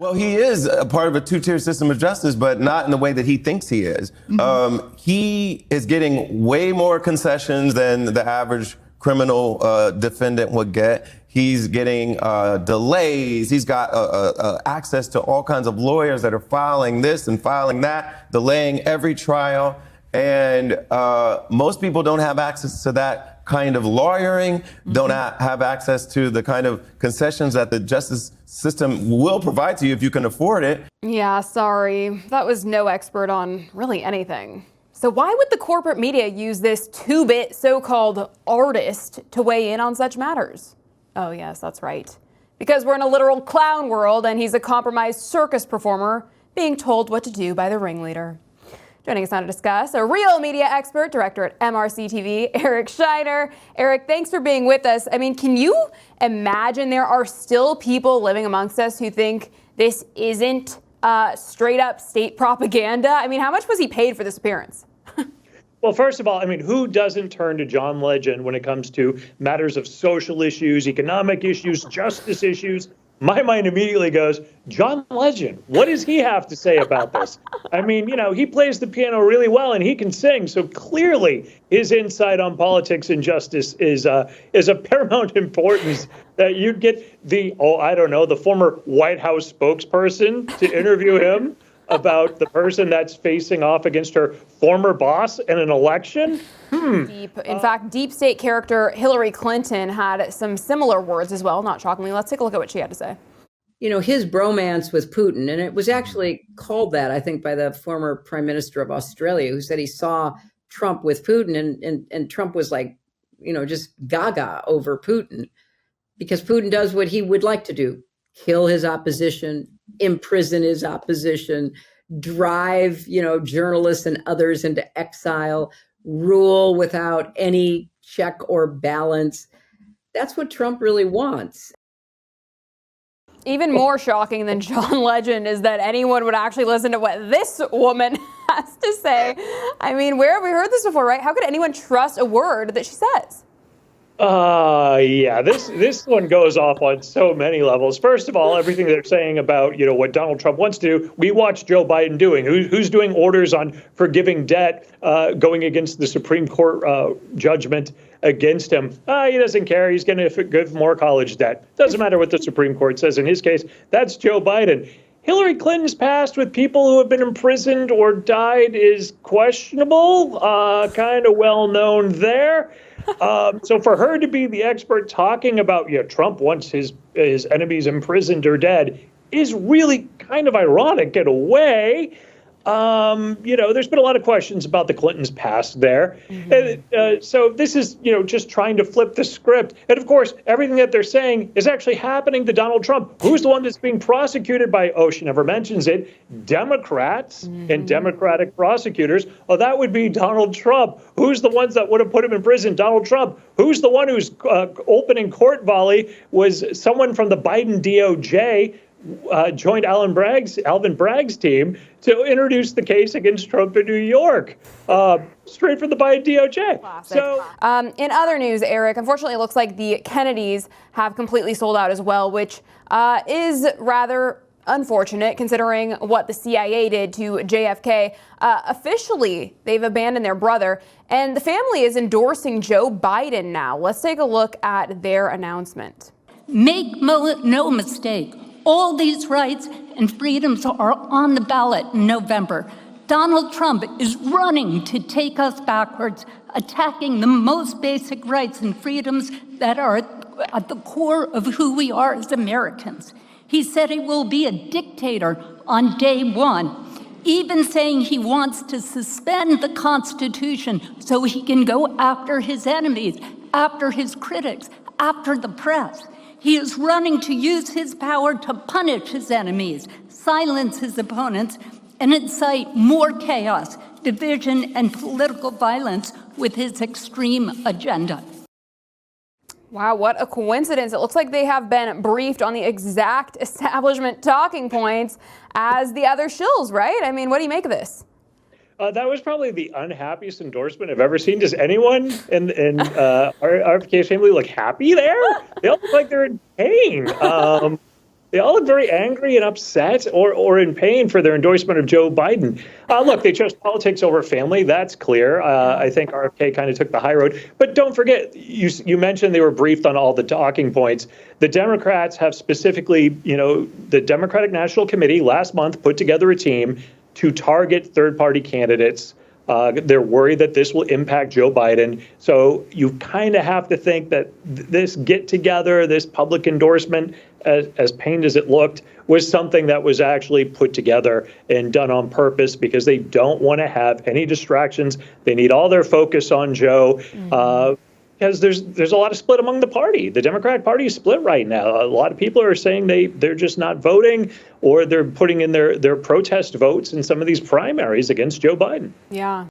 Well, he is a part of a two-tier system of justice, but not in the way that he thinks he is. He is getting way more concessions than the average criminal defendant would get. He's getting delays. He's got access to all kinds of lawyers that are filing this and filing that, delaying every trial. And most people don't have access to that kind of lawyering, don't have access to the kind of concessions that the justice system will provide to you if you can afford it. Yeah, sorry. That was no expert on really anything. So why would the corporate media use this two-bit so-called artist to weigh in on such matters? Oh, yes, that's right. Because we're in a literal clown world and he's a compromised circus performer being told what to do by the ringleader. Joining us now to discuss, a real media expert, director at MRC-TV, Eric Scheiner. Eric, thanks for being with us. I mean, can you imagine there are still people living amongst us who think this isn't straight up state propaganda? I mean, how much was he paid for this appearance? Well, first of all, I mean, who doesn't turn to John Legend when it comes to matters of social issues, economic issues, justice issues? My mind immediately goes, John Legend, what does he have to say about this? I mean, you know, he plays the piano really well and he can sing. So clearly his insight on politics and justice is of paramount importance that you'd get the former White House spokesperson to interview him about the person that's facing off against her former boss in an election. In fact, deep state character Hillary Clinton had some similar words as well, not shockingly. Let's take a look at what she had to say. You know, his bromance with Putin, and it was actually called that, I think, by the former Prime Minister of Australia, who said he saw Trump with Putin, and Trump was like, you know, just gaga over Putin, because Putin does what he would like to do: kill his opposition, imprison his opposition, drive, you know, journalists and others into exile, rule without any check or balance. That's what Trump really wants. Even more shocking than John Legend is that anyone would actually listen to what this woman has to say. I mean, where have we heard this before, right? How could anyone trust a word that she says? Yeah, this one goes off on so many levels. First of all, everything they're saying about, you know, what Donald Trump wants to do, we watched Joe Biden doing. Who's doing orders on forgiving debt, going against the Supreme Court judgment against him? He doesn't care. He's going to forgive more college debt. Doesn't matter what the Supreme Court says in his case. That's Joe Biden. Hillary Clinton's past with people who have been imprisoned or died is questionable, kind of well known there. So for her to be the expert talking about, you know, Trump wants his enemies imprisoned or dead is really kind of ironic in a way. You know, there's been a lot of questions about the Clintons' past there. So this is, you know, just trying to flip the script. And of course, everything that they're saying is actually happening to Donald Trump. Who's the one that's being prosecuted by, she never mentions it, Democrats and Democratic prosecutors? Oh, that would be Donald Trump. Who's the ones that would have put him in prison? Donald Trump. Who's the one whose opening court volley was someone from the Biden DOJ? Joined Alvin Bragg's team to introduce the case against Trump in New York, straight from the Biden DOJ. Classic. So, in other news, Eric, unfortunately, it looks like the Kennedys have completely sold out as well, which is rather unfortunate considering what the CIA did to JFK. Officially, they've abandoned their brother, and the family is endorsing Joe Biden now. Let's take a look at their announcement. Make no mistake. All these rights and freedoms are on the ballot in November. Donald Trump is running to take us backwards, attacking the most basic rights and freedoms that are at the core of who we are as Americans. He said he will be a dictator on day one, even saying he wants to suspend the Constitution so he can go after his enemies, after his critics, after the press. He is running to use his power to punish his enemies, silence his opponents, and incite more chaos, division, and political violence with his extreme agenda. Wow, what a coincidence. It looks like they have been briefed on the exact establishment talking points as the other shills, right? I mean, what do you make of this? That was probably the unhappiest endorsement I've ever seen. Does anyone in our RFK family look happy there? They all look like they're in pain. They all look very angry and upset or in pain for their endorsement of Joe Biden. Look, they chose politics over family. That's clear. I think RFK kind of took the high road. But don't forget, you mentioned they were briefed on all the talking points. The Democrats have specifically, the Democratic National Committee last month put together a team to target third-party candidates. They're worried that this will impact Joe Biden. So you kind of have to think that this get-together, this public endorsement, as pained as it looked, was something that was actually put together and done on purpose because they don't want to have any distractions. They need all their focus on Joe. Because there's a lot of split among the party. The Democratic Party is split right now. A lot of people are saying they're just not voting, or they're putting in their protest votes in some of these primaries against Joe Biden. Yeah.